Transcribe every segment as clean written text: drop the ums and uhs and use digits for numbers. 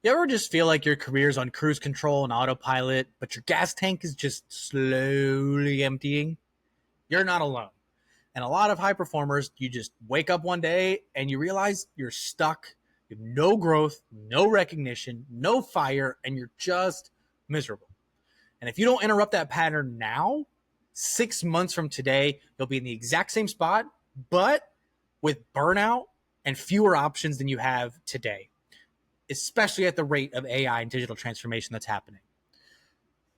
You ever just feel like your career's on cruise control and autopilot, but your gas tank is just slowly emptying? You're not alone. And a lot of high performers, you just wake up one day and you realize you're stuck. You have no growth, no recognition, no fire, and you're just miserable. And if you don't interrupt that pattern now, 6 months from today, you'll be in the exact same spot, but with burnout and fewer options than you have today, especially at the rate of AI and digital transformation that's happening.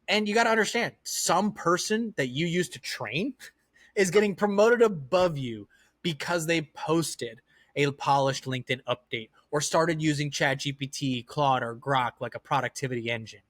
And you got to understand, some person that you used to train is getting promoted above you because they posted a polished LinkedIn update or started using ChatGPT, Claude, or Grok like a productivity engine.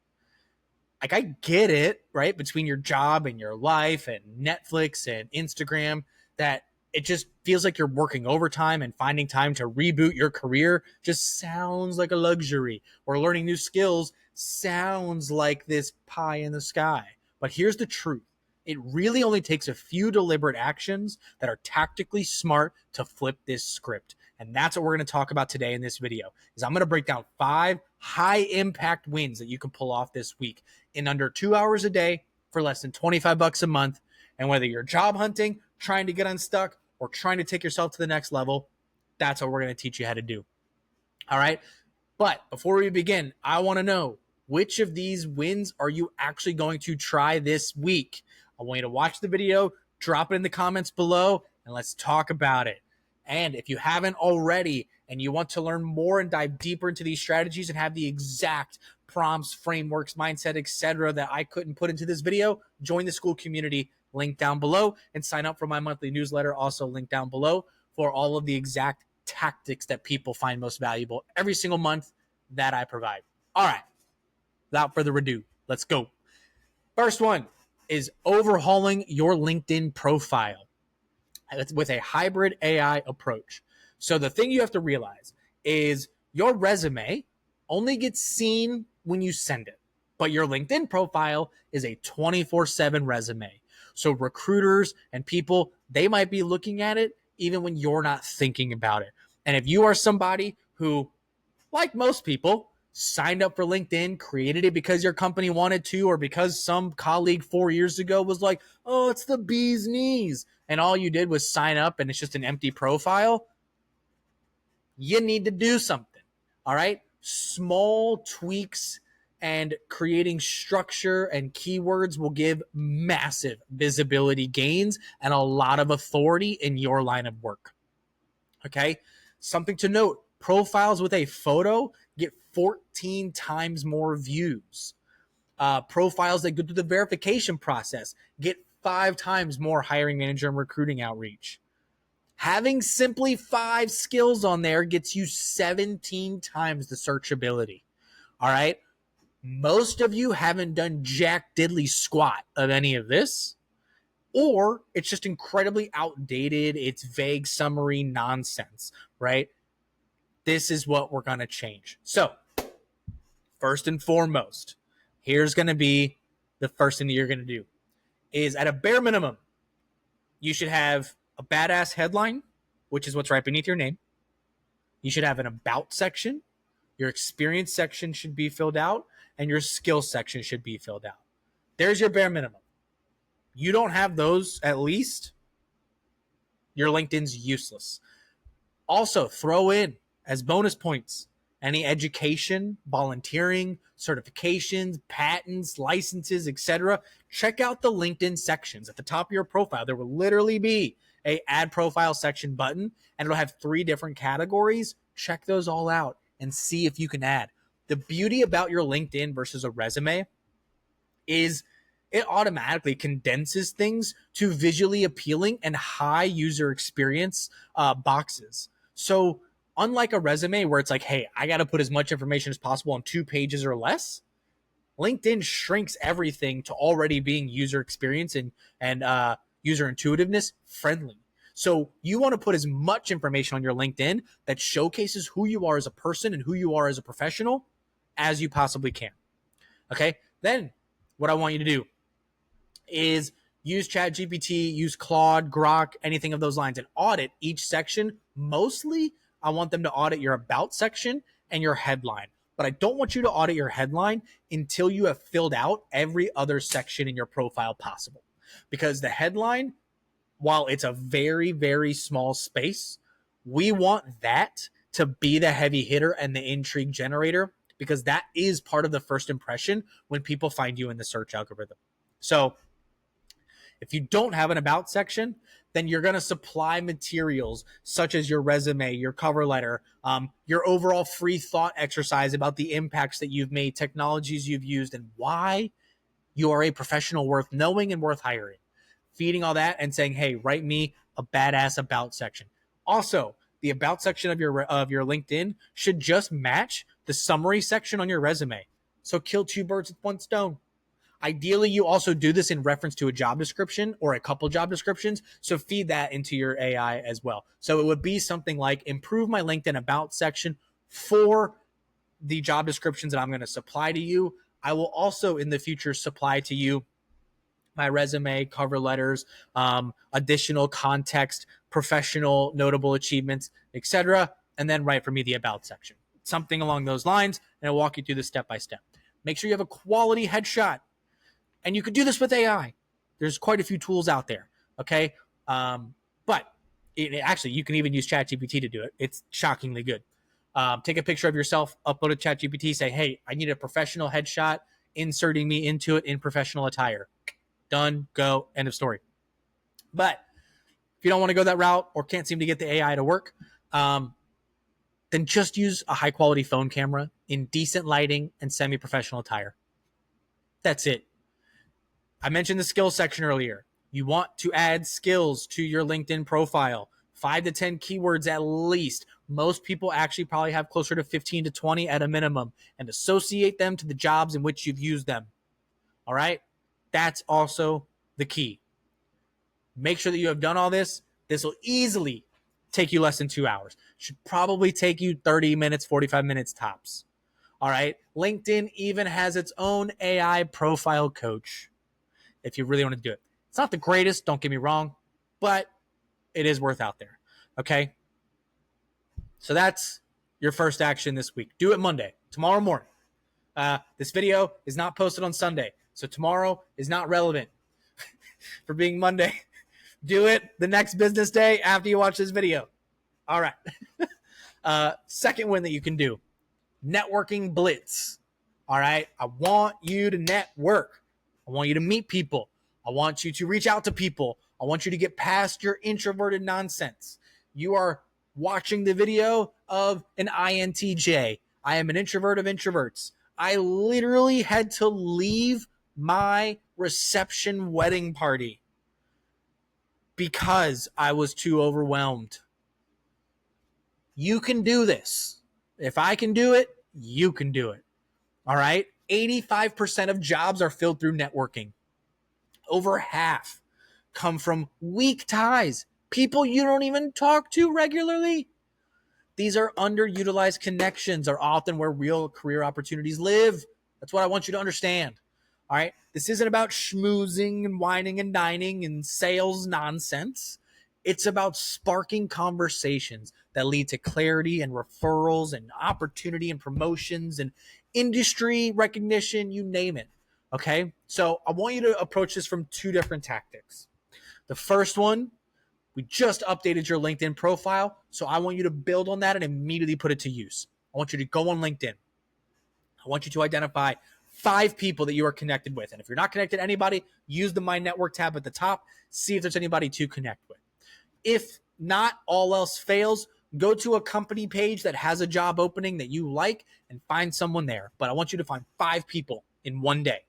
Like, I get it, right? Between your job and your life and Netflix and Instagram, that it just feels like you're working overtime, and finding time to reboot your career just sounds like a luxury, or learning new skills sounds like this pie in the sky. But here's the truth. It really only takes a few deliberate actions that are tactically smart to flip this script. And that's what we're going to talk about today in this video. Is I'm going to break down 5 high impact wins that you can pull off this week in under 2 hours a day for less than $25 a month. And whether you're job hunting, trying to get unstuck, or trying to take yourself to the next level, that's what we're going to teach you how to do. All right. But before we begin, I want to know, which of these wins are you actually going to try this week? I want you to watch the video, drop it in the comments below, and let's talk about it. And if you haven't already and you want to learn more and dive deeper into these strategies and have the exact prompts, frameworks, mindset, etc. that I couldn't put into this video, join the school community, link down below, and sign up for my monthly newsletter, also link down below, for all of the exact tactics that people find most valuable every single month that I provide. All right, without further ado, let's go. First one is overhauling your LinkedIn profile with a hybrid AI approach. So the thing you have to realize is your resume only gets seen when you send it, but your LinkedIn profile is a 24/7 resume. So recruiters and people, they might be looking at it even when you're not thinking about it. And if you are somebody who, like most people, signed up for LinkedIn, created it because your company wanted to, or because some colleague 4 years ago was like, oh, it's the bee's knees, and all you did was sign up and it's just an empty profile, you need to do something. All right? Small tweaks and creating structure and keywords will give massive visibility gains and a lot of authority in your line of work. Okay? Something to note, profiles with a photo get 14 times more views. Profiles that go through the verification process get 5 times more hiring manager and recruiting outreach. Having simply 5 skills on there gets you 17 times the searchability. All right? Most of you haven't done jack diddly squat of any of this, or it's just incredibly outdated. It's vague summary nonsense, right? This is what we're going to change. So, first and foremost, here's going to be the first thing that you're going to do is, at a bare minimum, you should have a badass headline, which is what's right beneath your name. You should have an about section. Your experience section should be filled out, and your skill section should be filled out. There's your bare minimum. You don't have those, at least, your LinkedIn's useless. Also, throw in as bonus points any education, volunteering, certifications, patents, licenses, etc. Check out the LinkedIn sections. At the top of your profile, there will literally be a add profile section button, and it'll have 3 different categories. Check those all out and see if you can add. The beauty about your LinkedIn versus a resume is it automatically condenses things to visually appealing and high user experience boxes. So unlike a resume where it's like, hey, I got to put as much information as possible on 2 pages or less, LinkedIn shrinks everything to already being user experience and user intuitiveness friendly. So you want to put as much information on your LinkedIn that showcases who you are as a person and who you are as a professional as you possibly can. Okay? Then what I want you to do is use ChatGPT, use Claude, Grok, anything of those lines, and audit each section. Mostly, I want them to audit your about section and your headline. but I don't want you to audit your headline until you have filled out every other section in your profile possible. Because the headline, while it's a very, very small space, we want that to be the heavy hitter and the intrigue generator, because that is part of the first impression when people find you in the search algorithm. So if you don't have an about section, then you're going to supply materials such as your resume, your cover letter, your overall free thought exercise about the impacts that you've made, technologies you've used, and why you are a professional worth knowing and worth hiring. Feeding all that and saying, hey, write me a badass about section. Also, the about section of your LinkedIn should just match the summary section on your resume. So kill two birds with one stone. Ideally, you also do this in reference to a job description or a couple job descriptions. So feed that into your AI as well. So it would be something like improve my LinkedIn about section for the job descriptions that I'm going to supply to you. I will also in the future supply to you my resume, cover letters, additional context, professional notable achievements, etc. And then write for me the about section. Something along those lines, and I'll walk you through this step by step. Make sure you have a quality headshot. And you could do this with AI. There's quite a few tools out there, okay? But actually, you can even use ChatGPT to do it. It's shockingly good. Take a picture of yourself, upload it to ChatGPT, say, hey, I need a professional headshot, inserting me into it in professional attire. Done, go, end of story. But if you don't want to go that route or can't seem to get the AI to work, then just use a high-quality phone camera in decent lighting and semi-professional attire. That's it. I mentioned the skills section earlier. You want to add skills to your LinkedIn profile, 5 to 10 keywords at least. Most people actually probably have closer to 15 to 20 at a minimum, and associate them to the jobs in which you've used them. All right? That's also the key. Make sure that you have done all this. This will easily take you less than 2 hours. Should probably take you 30 minutes, 45 minutes tops. All right? LinkedIn even has its own AI profile coach if you really want to do it. It's not the greatest, don't get me wrong, but it is worth out there. Okay? So that's your first action this week. Do it Monday, tomorrow morning. This video is not posted on Sunday, so tomorrow is not relevant for being Monday. Do it the next business day after you watch this video. All right. Second win that you can do, networking blitz. All right? I want you to network. I want you to meet people. I want you to reach out to people. I want you to get past your introverted nonsense. You are watching the video of an INTJ. I am an introvert of introverts. I literally had to leave my reception wedding party because I was too overwhelmed. You can do this. If I can do it, you can do it. All right? 85% of jobs are filled through networking. Over half come from weak ties, people you don't even talk to regularly. These are underutilized connections, are often where real career opportunities live. That's what I want you to understand. All right? This isn't about schmoozing and whining and dining and sales nonsense. It's about sparking conversations that lead to clarity and referrals and opportunity and promotions and industry recognition, you name it. Okay? So I want you to approach this from two different tactics. The first one, we just updated your LinkedIn profile, so I want you to build on that and immediately put it to use. I want you to go on LinkedIn. I want you to identify 5 people that you are connected with. And if you're not connected to anybody, use the My Network tab at the top. See if there's anybody to connect with. If not, all else fails, go to a company page that has a job opening that you like and find someone there. But I want you to find 5 people in one day.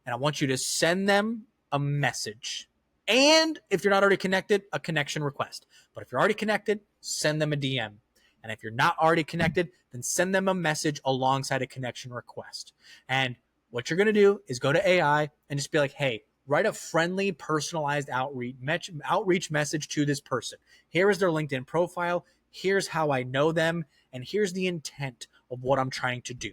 And I want you to send them a message. And if you're not already connected, a connection request. But if you're already connected, send them a DM. And if you're not already connected, then send them a message alongside a connection request. And what you're going to do is go to AI and just be like, hey, write a friendly, personalized outreach message to this person. Here is their LinkedIn profile. Here's how I know them. And here's the intent of what I'm trying to do.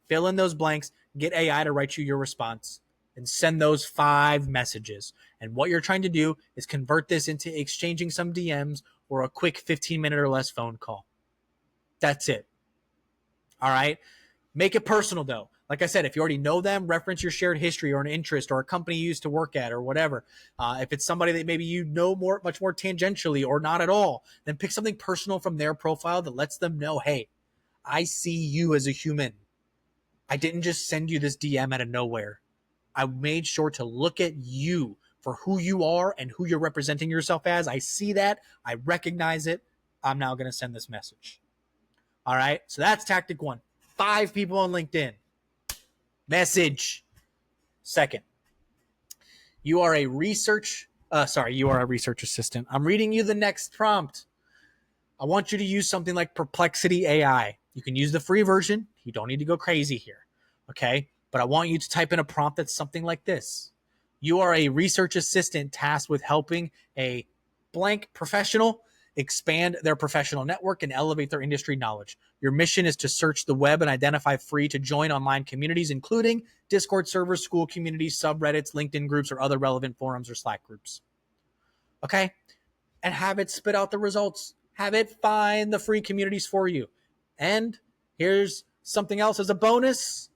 Fill in those blanks, get AI to write you your response, and send those 5 messages. And what you're trying to do is convert this into exchanging some DMs or a quick 15-minute or less phone call. That's it. All right. Make it personal though. Like I said, if you already know them, reference your shared history or an interest or a company you used to work at or whatever. If it's somebody that maybe you know much more tangentially or not at all, then pick something personal from their profile that lets them know, hey, I see you as a human. I didn't just send you this DM out of nowhere. I made sure to look at you for who you are and who you're representing yourself as. I see that. I recognize it. I'm now going to send this message. All right. So that's tactic 1. 5 people on LinkedIn. Message. Second, you are a research assistant. I'm reading you the next prompt. I want you to use something like Perplexity AI. You can use the free version. You don't need to go crazy here. Okay. But I want you to type in a prompt that's something like this. You are a research assistant tasked with helping a blank professional expand their professional network and elevate their industry knowledge. Your mission is to search the web and identify free to join online communities, including Discord servers, school communities, subreddits, LinkedIn groups, or other relevant forums or Slack groups. Okay? And have it spit out the results. Have it find the free communities for you. And here's something else as a bonus.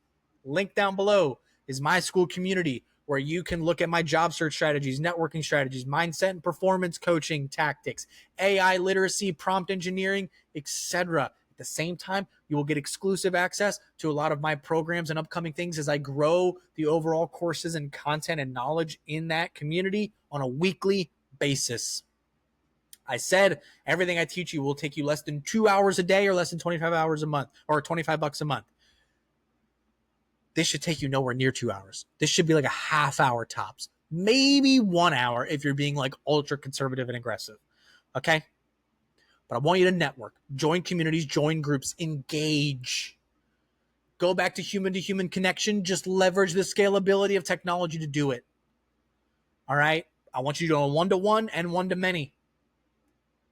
Link down below is my school community where you can look at my job search strategies, networking strategies, mindset and performance coaching tactics, AI literacy, prompt engineering, etc. At the same time, you will get exclusive access to a lot of my programs and upcoming things as I grow the overall courses and content and knowledge in that community on a weekly basis. I said everything I teach you will take you less than 2 hours a day or less than 25 hours a month or $25 a month. This should take you nowhere near 2 hours. This should be like a half hour tops, maybe 1 hour if you're being like ultra conservative and aggressive. Okay. But I want you to network, join communities, join groups, engage, go back to human connection. Just leverage the scalability of technology to do it. All right. I want you to do a 1-to-1 and 1-to-many.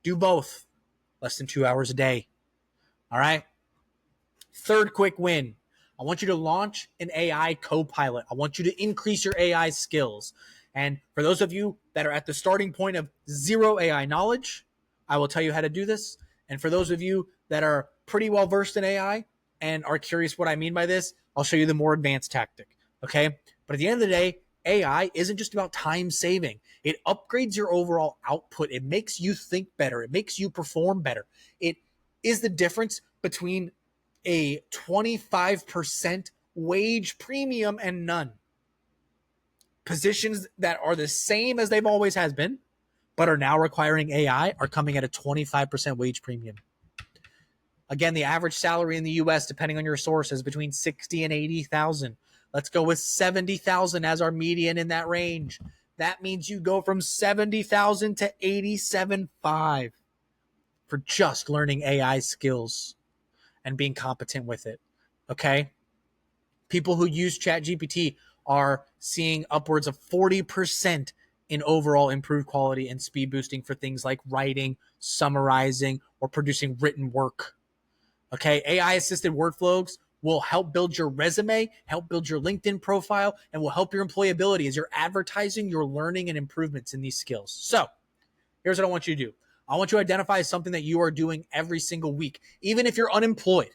Do both. Less than 2 hours a day. All right. Third quick win. I want you to launch an AI co-pilot. I want you to increase your AI skills. And for those of you that are at the starting point of zero AI knowledge, I will tell you how to do this. And for those of you that are pretty well versed in AI and are curious what I mean by this, I'll show you the more advanced tactic. Okay. But at the end of the day, AI isn't just about time saving. It upgrades your overall output. It makes you think better. It makes you perform better. It is the difference between a 25% wage premium and none. Positions that are the same as they've always has been, but are now requiring AI are coming at a 25% wage premium. Again, the average salary in the US, depending on your source, is between 60 and 80,000. Let's go with 70,000 as our median in that range. That means you go from 70,000 to 87.5 for just learning AI skills and being competent with it. Okay. People who use ChatGPT are seeing upwards of 40% in overall improved quality and speed boosting for things like writing, summarizing, or producing written work. Okay. AI assisted workflows will help build your resume, help build your LinkedIn profile, and will help your employability as you're advertising your learning and improvements in these skills. So here's what I want you to do. I want you to identify something that you are doing every single week, even if you're unemployed.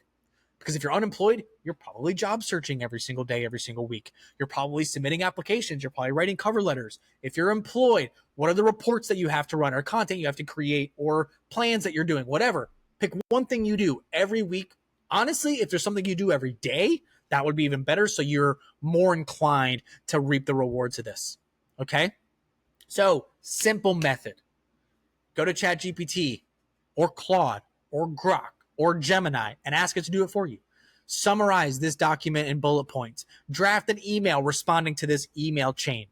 Because if you're unemployed, you're probably job searching every single day, every single week. You're probably submitting applications. You're probably writing cover letters. If you're employed, what are the reports that you have to run or content you have to create or plans that you're doing, whatever. Pick one thing you do every week. Honestly, if there's something you do every day, that would be even better. So you're more inclined to reap the rewards of this. Okay? So simple method. Go to ChatGPT or Claude or Grok or Gemini and ask it to do it for you. Summarize this document in bullet points. Draft an email responding to this email chain.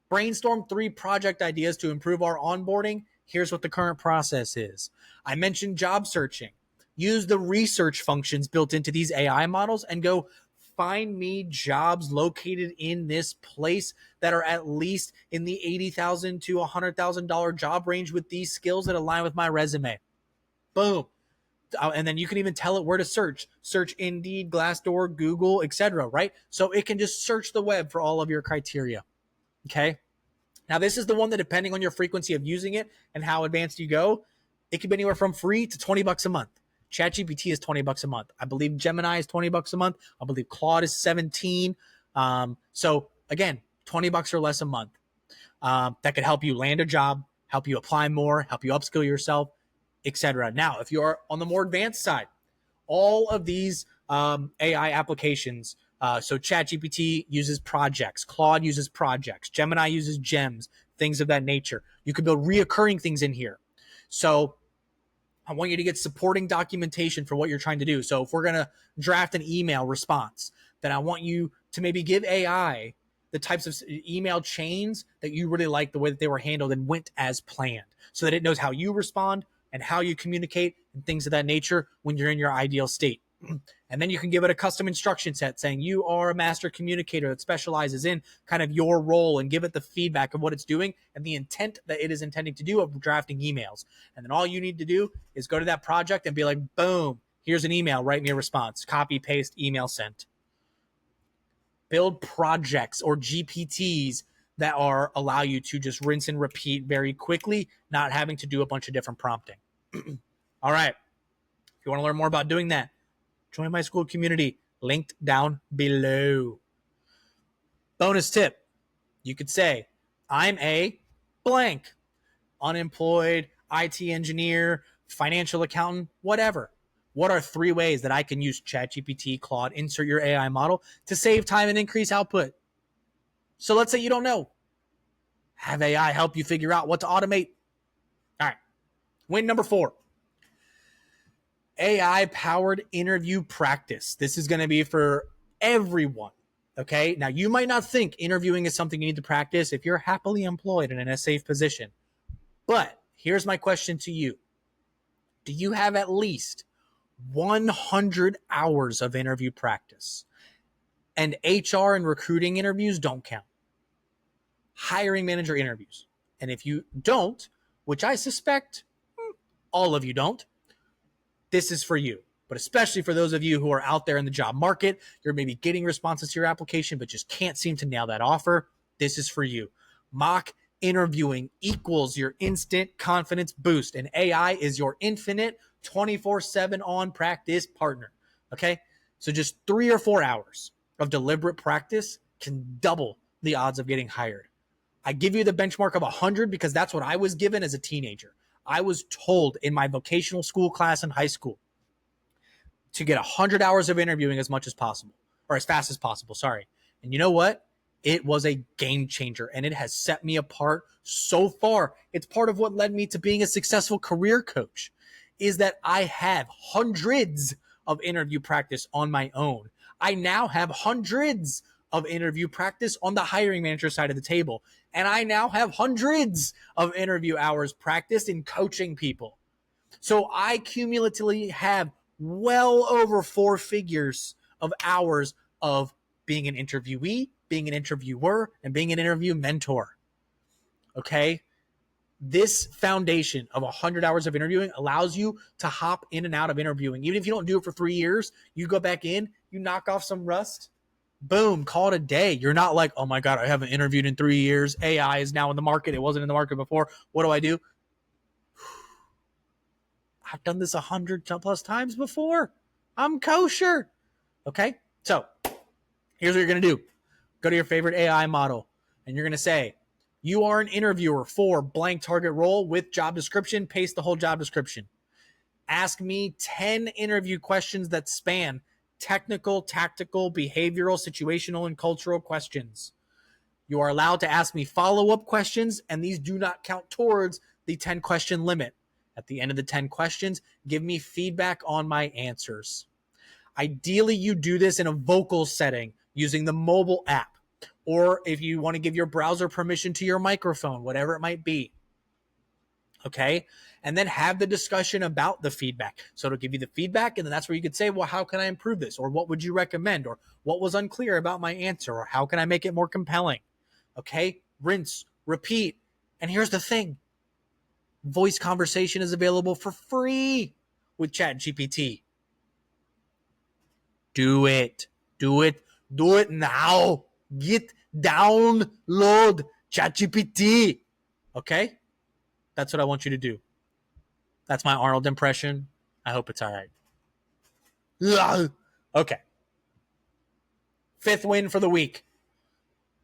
Brainstorm 3 project ideas to improve our onboarding. Here's what the current process is. I mentioned job searching. Use the research functions built into these AI models and go find me jobs located in this place that are at least in the $80,000 to $100,000 job range with these skills that align with my resume. Boom. And then you can even tell it where to search. Search Indeed, Glassdoor, Google, etc. Right? So it can just search the web for all of your criteria. Okay. Now, this is the one that, depending on your frequency of using it and how advanced you go, it could be anywhere from free to $20 a month. ChatGPT is $20 a month. I believe Gemini is $20 a month. I believe Claude is 17. So again, $20 or less a month. That could help you land a job, help you apply more, help you upskill yourself, etc. Now, if you're on the more advanced side, all of these AI applications, so ChatGPT uses projects, Claude uses projects, Gemini uses gems, things of that nature. You could build reoccurring things in here. So I want you to get supporting documentation for what you're trying to do. So if we're going to draft an email response, then I want you to maybe give AI the types of email chains that you really like, the way that they were handled and went as planned, so that it knows how you respond and how you communicate and things of that nature when you're in your ideal state. And then you can give it a custom instruction set saying you are a master communicator that specializes in kind of your role, and give it the feedback of what it's doing and the intent that it is intending to do of drafting emails. And then all you need to do is go to that project and be like, boom, here's an email, write me a response, copy, paste, email sent. Build projects or GPTs that allow you to just rinse and repeat very quickly, not having to do a bunch of different prompting. All right. If you want to learn more about doing that, join my school community, linked down below. Bonus tip. You could say, I'm a blank, unemployed, IT engineer, financial accountant, whatever. What are 3 ways that I can use ChatGPT, Claude, insert your AI model to save time and increase output? So let's say you don't know. Have AI help you figure out what to automate. All right. Win number 4. AI-powered interview practice. This is going to be for everyone. Okay. Now, you might not think interviewing is something you need to practice if you're happily employed and in a safe position. But here's my question to you. Do you have at least 100 hours of interview practice? And HR and recruiting interviews don't count. Hiring manager interviews. And if you don't, which I suspect all of you don't, this is for you. But especially for those of you who are out there in the job market, you're maybe getting responses to your application, but just can't seem to nail that offer. This is for you. Mock interviewing equals your instant confidence boost, and AI is your infinite 24/7 on practice partner. Okay. So just 3 or 4 hours of deliberate practice can double the odds of getting hired. I give you the benchmark of 100 because that's what I was given as a teenager. I was told in my vocational school class in high school to get 100 hours of interviewing as much as possible, or as fast as possible. Sorry. And you know what? It was a game changer, and it has set me apart so far. It's part of what led me to being a successful career coach, is that I have hundreds of interview practice on my own. I now have hundreds of interview practice on the hiring manager side of the table. And I now have hundreds of interview hours practiced in coaching people. So I cumulatively have well over 4 figures of hours of being an interviewee, being an interviewer, and being an interview mentor. Okay? This foundation of 100 hours of interviewing allows you to hop in and out of interviewing. Even if you don't do it for 3 years, you go back in, you knock off some rust, boom, call it a day. You're not like, oh my God, I haven't interviewed in 3 years. AI is now in the market. It wasn't in the market before. What do? I've done this 100 plus times before. I'm kosher. Okay. So here's what you're going to do. Go to your favorite AI model and you're going to say, you are an interviewer for blank target role with job description. Paste the whole job description. Ask me 10 interview questions that span technical, tactical, behavioral, situational, and cultural questions. You are allowed to ask me follow-up questions, and these do not count towards the 10-question limit. At the end of the 10 questions, give me feedback on my answers. Ideally, you do this in a vocal setting using the mobile app, or if you want to give your browser permission to your microphone, whatever it might be. Okay. And then have the discussion about the feedback. So it'll give you the feedback. And then that's where you could say, well, how can I improve this? Or what would you recommend? Or what was unclear about my answer? Or how can I make it more compelling? Okay. Rinse, repeat. And here's the thing. Voice conversation is available for free with ChatGPT. Do it. Do it. Do it now. Download ChatGPT. Okay. That's what I want you to do. That's my Arnold impression. I hope it's all right. Ugh. Okay. Fifth win for the week.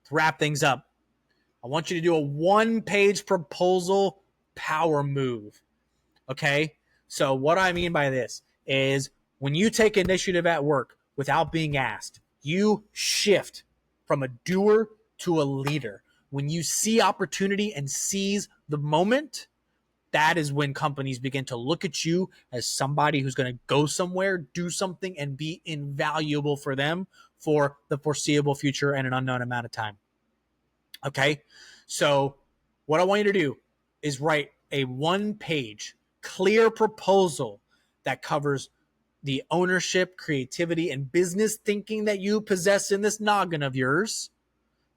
To wrap things up, I want you to do a 1-page proposal power move. Okay? So what I mean by this is when you take initiative at work without being asked, you shift from a doer to a leader. When you see opportunity and seize the moment, that is when companies begin to look at you as somebody who's going to go somewhere, do something, and be invaluable for them for the foreseeable future and an unknown amount of time. Okay? So what I want you to do is write a 1-page clear proposal that covers the ownership, creativity, and business thinking that you possess in this noggin of yours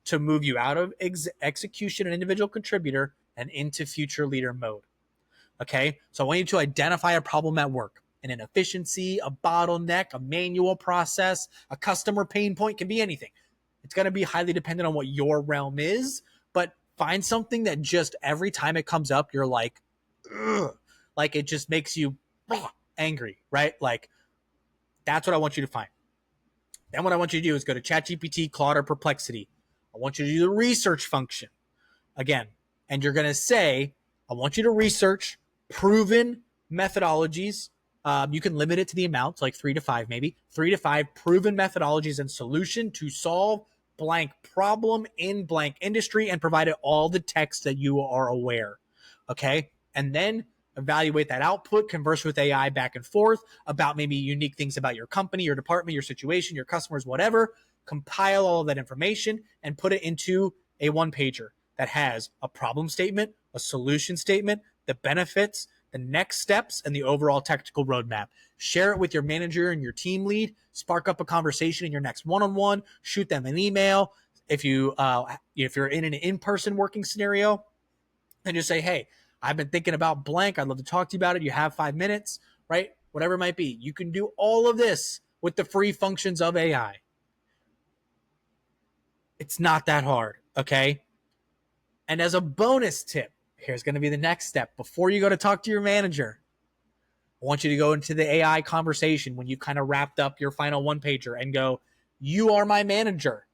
to move you out of execution and individual contributor and into future leader mode. Okay, so I want you to identify a problem at work, an inefficiency, a bottleneck, a manual process, a customer pain point, can be anything. It's going to be highly dependent on what your realm is, but find something that just every time it comes up, you're like, ugh, like it just makes you angry, right? Like that's what I want you to find. Then what I want you to do is go to ChatGPT, Claude, or Perplexity. I want you to do the research function again, and you're going to say, I want you to research proven methodologies. You can limit it to the amounts, like 3 to 5, maybe 3 to 5 proven methodologies and solution to solve blank problem in blank industry, and provide it all the text that you are aware. Okay. And then evaluate that output, converse with AI back and forth about maybe unique things about your company, your department, your situation, your customers, whatever. Compile all of that information and put it into a 1-pager that has a problem statement, a solution statement, the benefits, the next steps, and the overall technical roadmap. Share it with your manager and your team lead. Spark up a conversation in your next one-on-one. Shoot them an email. If you're in an in-person working scenario, and just say, hey, I've been thinking about blank. I'd love to talk to you about it. You have 5 minutes, right? Whatever it might be. You can do all of this with the free functions of AI. It's not that hard, okay? And as a bonus tip, here's going to be the next step. Before you go to talk to your manager, I want you to go into the AI conversation when you kind of wrapped up your final 1-pager and go, you are my manager.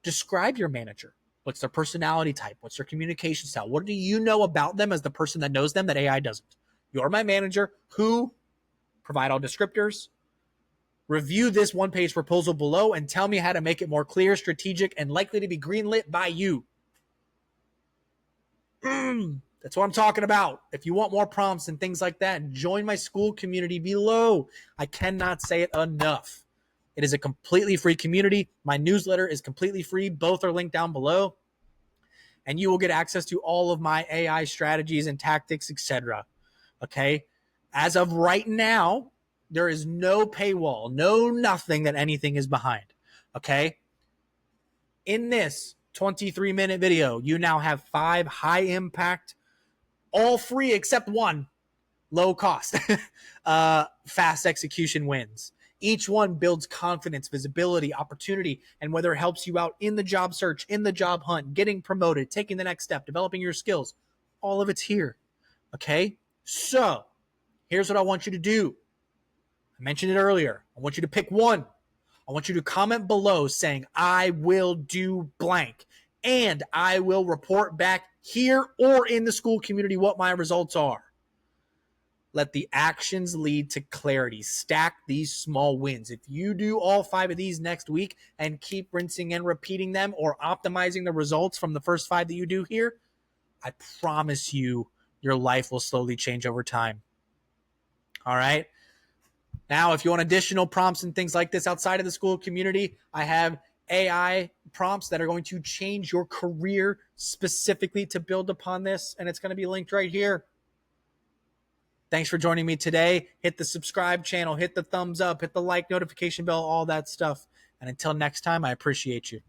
Describe your manager. What's their personality type? What's their communication style? What do you know about them as the person that knows them that AI doesn't? You're my manager. Who? Provide all descriptors. Review this 1-page proposal below and tell me how to make it more clear, strategic, and likely to be greenlit by you. That's what I'm talking about. If you want more prompts and things like that, join my school community below. I cannot say it enough. It is a completely free community. My newsletter is completely free. Both are linked down below. And you will get access to all of my AI strategies and tactics, etc. Okay? As of right now, there is no paywall, no nothing that anything is behind. Okay? In this 23-minute video, you now have 5 high impact, all free except one, low cost, fast execution wins. Each one builds confidence, visibility, opportunity, and whether it helps you out in the job search, in the job hunt, getting promoted, taking the next step, developing your skills, all of it's here. Okay? So here's what I want you to do. I mentioned it earlier. I want you to pick one. I want you to comment below saying, I will do blank, and I will report back here or in the school community what my results are. Let the actions lead to clarity. Stack these small wins. If you do all 5 of these next week and keep rinsing and repeating them or optimizing the results from the first 5 that you do here, I promise you your life will slowly change over time. All right? Now, if you want additional prompts and things like this outside of the school community, I have AI prompts that are going to change your career specifically to build upon this, and it's going to be linked right here. Thanks for joining me today. Hit the subscribe channel, hit the thumbs up, hit the like, notification bell, all that stuff. And until next time, I appreciate you.